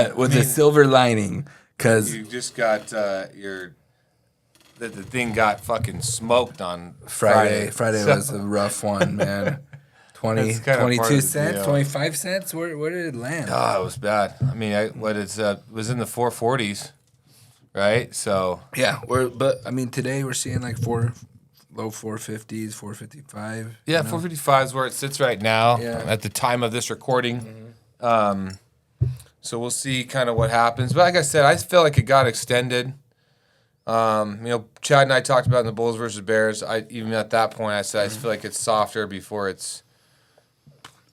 but with a silver lining, because you just got the thing got fucking smoked on Friday So- was a rough one, man. 20, That's kinda part of 22 the cents, deal. 25 cents. Where did it land? Oh, it was bad. I mean, it was in the 440s, right? So Yeah, but I mean, today we're seeing like low 450s, 455. yeah, you know? 455 is where it sits right now at the time of this recording. So we'll see kind of what happens. But like I said, I feel like it got extended. Chad and I talked about in the Bulls versus Bears. Even at that point, I said I just feel like it's softer before it's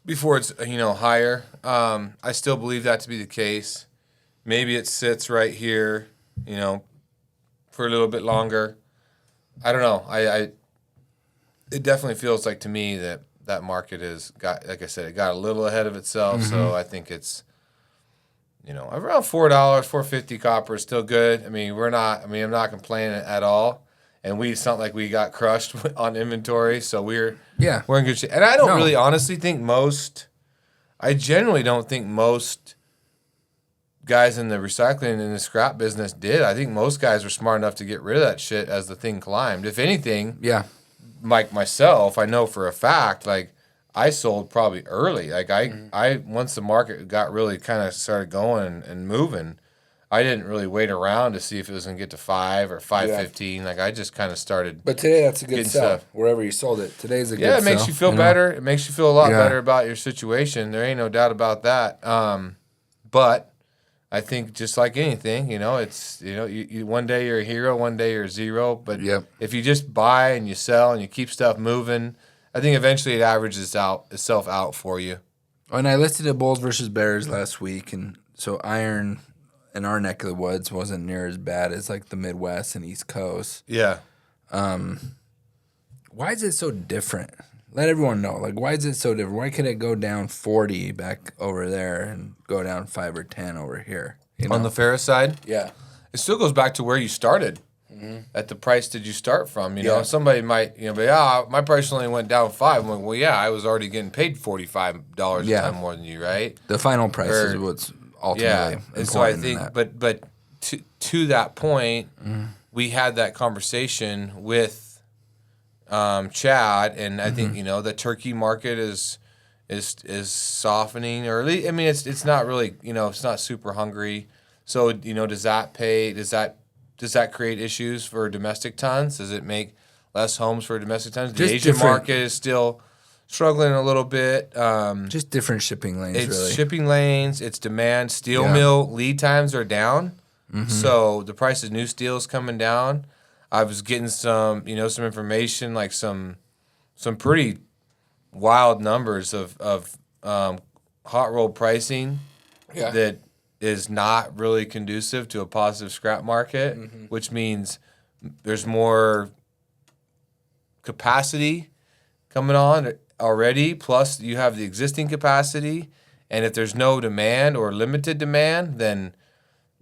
higher. I still believe that to be the case. Maybe it sits right here, for a little bit longer. I don't know. It definitely feels like to me that market like I said, it got a little ahead of itself. So I think it's, around $4, $4.50 copper is still good. I'm not complaining at all. And it's not like we got crushed on inventory, so we're in good shape. And I don't really honestly think I generally don't think most guys in the recycling and the scrap business did. I think most guys were smart enough to get rid of that shit as the thing climbed. If anything, like myself, I know for a fact, like I sold probably early. Like I once the market got really kind of started going and moving, I didn't really wait around to see if it was going to get to 5 or 5.15. Like I just kind of started. But today that's a good sell. Stuff. Wherever you sold it, today's a good sell. Yeah, it makes you feel better. It makes you feel a lot better about your situation. There ain't no doubt about that. But I think just like anything, it's you one day you're a hero, one day you're a zero. But if you just buy and you sell and you keep stuff moving, I think eventually it averages itself out for you. And I listed the Bulls versus Bears last week, and so iron in our neck of the woods wasn't near as bad as like the Midwest and East Coast. Yeah. Why is it so different? Let everyone know. Like, why is it so different? Why could it go down 40 back over there and go down 5 or 10 over here? On the ferrous side? Yeah. It still goes back to where you started. At the price did you start from? Somebody might, my price only went down 5. I'm like, well, yeah, I was already getting paid $45 a ton more than you, right? The final price is what's ultimately important. And so I think, but to that point, we had that conversation with Chad, and I think the turkey market is softening, or at least, it's not really, it's not super hungry. So does that create issues for domestic tons? Does it make less homes for domestic tons? The Asian market is still struggling a little bit. Just different shipping lanes, it's shipping lanes. It's demand. Steel mill lead times are down. So the price of new steel is coming down. I was getting some information, like some pretty wild numbers of hot roll pricing that is not really conducive to a positive scrap market, which means there's more capacity coming on already, plus you have the existing capacity, and if there's no demand or limited demand, then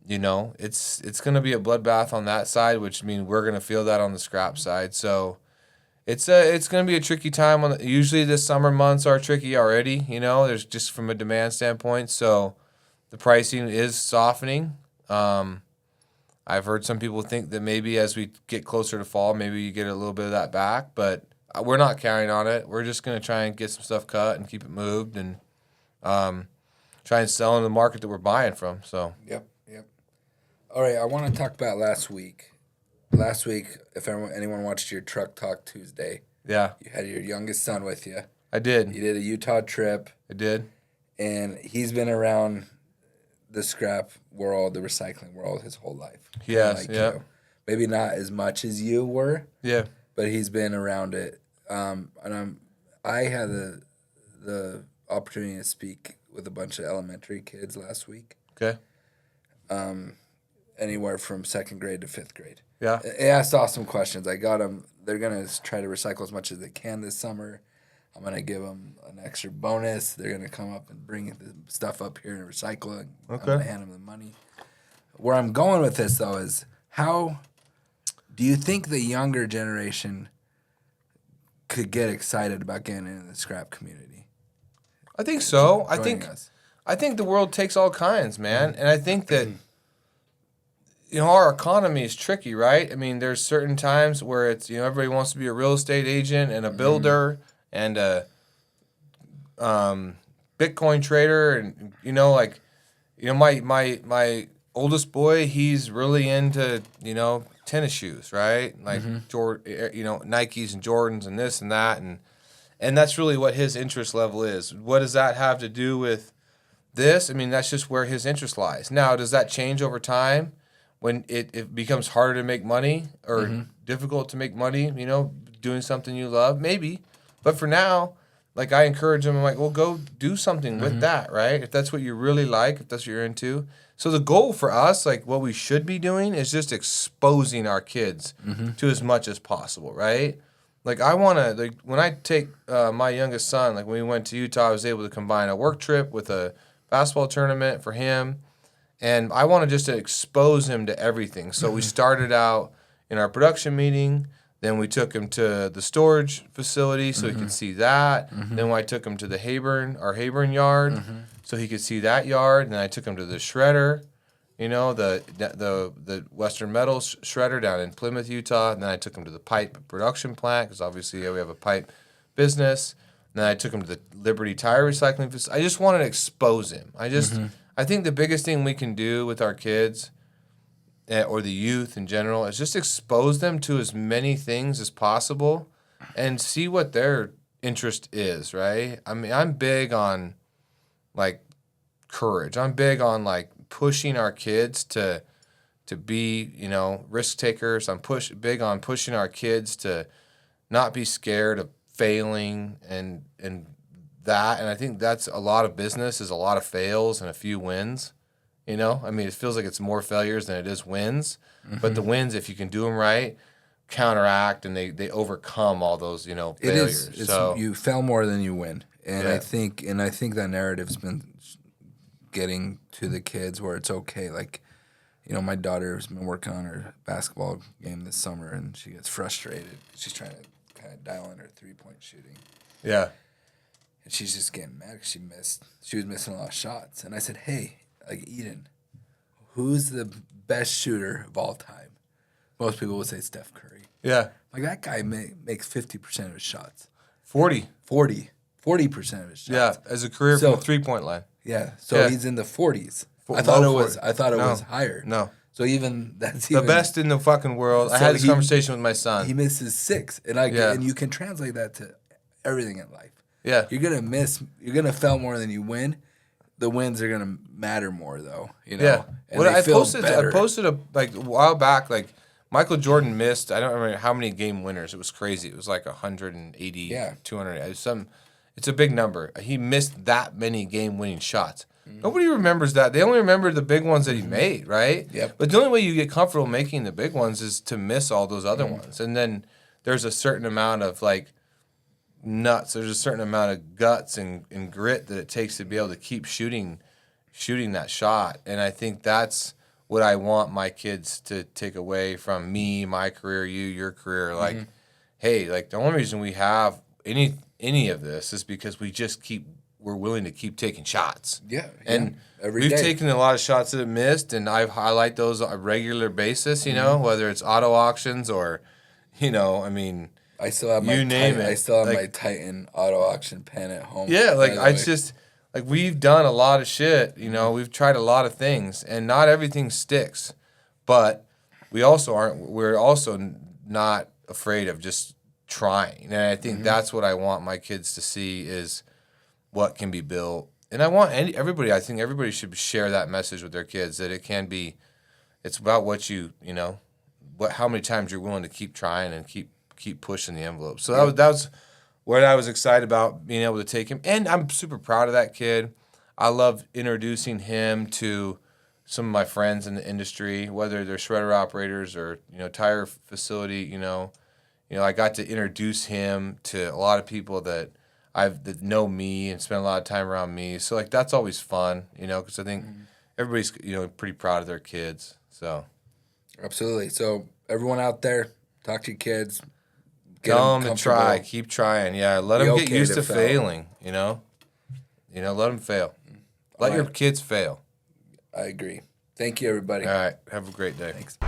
it's going to be a bloodbath on that side, which means we're going to feel that on the scrap side. So it's going to be a tricky time. Usually the summer months are tricky already, there's just from a demand standpoint. So the pricing is softening. I've heard some people think that maybe as we get closer to fall, maybe you get a little bit of that back, but we're not counting on it. We're just going to try and get some stuff cut and keep it moved and try and sell in the market that we're buying from. So Yep. All right, I want to talk about last week. Last week, if anyone watched your Truck Talk Tuesday, you had your youngest son with you. I did. You did a Utah trip. I did. And he's been around the scrap world, the recycling world, his whole life. Yes, yeah. Maybe not as much as you were. Yeah. But he's been around it. I had the opportunity to speak with a bunch of elementary kids last week. Okay. Anywhere from 2nd grade to 5th grade. Yeah. I asked awesome questions. I got them. They're going to try to recycle as much as they can this summer. I'm going to give them an extra bonus. They're going to come up and bring the stuff up here and recycle it. Okay. I'm going to hand them the money. Where I'm going with this, though, is how do you think the younger generation could get excited about getting into the scrap community? I think so. I think the world takes all kinds, man. And I think that, our economy is tricky, right? I mean, there's certain times where it's, everybody wants to be a real estate agent and a builder and a Bitcoin trader. And, my oldest boy, he's really into, tennis shoes, right? Like, Nikes and Jordans and this and that. And that's really what his interest level is. What does that have to do with this? I mean, that's just where his interest lies. Now, does that change over time when it becomes harder to make money or difficult to make money, doing something you love? Maybe. But for now, like, I encourage him, I'm like, well, go do something with that, right? If that's what you really like, if that's what you're into. So the goal for us, like what we should be doing, is just exposing our kids to as much as possible, right? Like, I want to, like, when I take my youngest son, like when we went to Utah, I was able to combine a work trip with a basketball tournament for him. And I want to just expose him to everything. So we started out in our production meeting. Then we took him to the storage facility so he could see that. Then I took him to the our Hayburn yard so he could see that yard. And then I took him to the shredder, the Western Metals shredder down in Plymouth, Utah. And then I took him to the pipe production plant because obviously we have a pipe business. And then I took him to the Liberty Tire Recycling facility. I just wanted to expose him. I think the biggest thing we can do with our kids or the youth in general is just expose them to as many things as possible and see what their interest is, right? I mean, I'm big on, like, courage. I'm big on, like, pushing our kids to be, risk takers. I'm big on pushing our kids to not be scared of failing and that. And I think that's a lot of business is a lot of fails and a few wins. I mean, it feels like it's more failures than it is wins. But the wins, if you can do them right, counteract and they overcome all those, failures. It is. So You fail more than you win. And I think that narrative's been getting to the kids where it's okay. Like, my daughter's been working on her basketball game this summer and she gets frustrated. She's trying to kind of dial in her 3-point shooting. Yeah. And she's just getting mad because she was missing a lot of shots. And I said, hey, like, Eden, who's the best shooter of all time? Most people would say Steph Curry. Yeah. Like, that guy makes 50% of his shots. 40% of his shots. Yeah, as a career from the 3-point line. Yeah. So he's in the 40s. I thought it was higher. No. So that's the best in the fucking world. I had this conversation with my son. He misses 6. And you can translate that to everything in life. Yeah. You're gonna fail more than you win. The wins are gonna matter more, though. Yeah. And I posted a while back, like, Michael Jordan missed, I don't remember how many game winners. It was crazy. It was like 180, 200. It's a big number. He missed that many game winning shots. Nobody remembers that. They only remember the big ones that he made, right? Yep. But the only way you get comfortable making the big ones is to miss all those other ones. And then there's a certain amount of, like, nuts. There's a certain amount of guts and grit that it takes to be able to keep shooting that shot. And I think that's what I want my kids to take away from me, my career, your career. Like, hey, like, the only reason we have any of this is because we're willing to keep taking shots. Yeah. And Every we've day. taken a lot of shots that have missed, and I highlight those on a regular basis, whether it's auto auctions or, I mean, I still have my I still have my Titan auto auction pen at home. Yeah, like, it's just, like, we've done a lot of shit, we've tried a lot of things, and not everything sticks. But we're also not afraid of just trying. And I think that's what I want my kids to see is what can be built. And I want everybody, I think everybody should share that message with their kids, that it's about what how many times you're willing to keep trying and keep pushing the envelope. So that was what I was excited about, being able to take him. And I'm super proud of that kid. I love introducing him to some of my friends in the industry, whether they're shredder operators or, tire facility, I got to introduce him to a lot of people that that know me and spend a lot of time around me. So, like, that's always fun, because I think everybody's, pretty proud of their kids. So, absolutely. So, everyone out there, talk to your kids. Tell them to try. Keep trying. Yeah, let them get used to failing, let them fail. Let your kids fail. I agree. Thank you, everybody. All right. Have a great day. Thanks.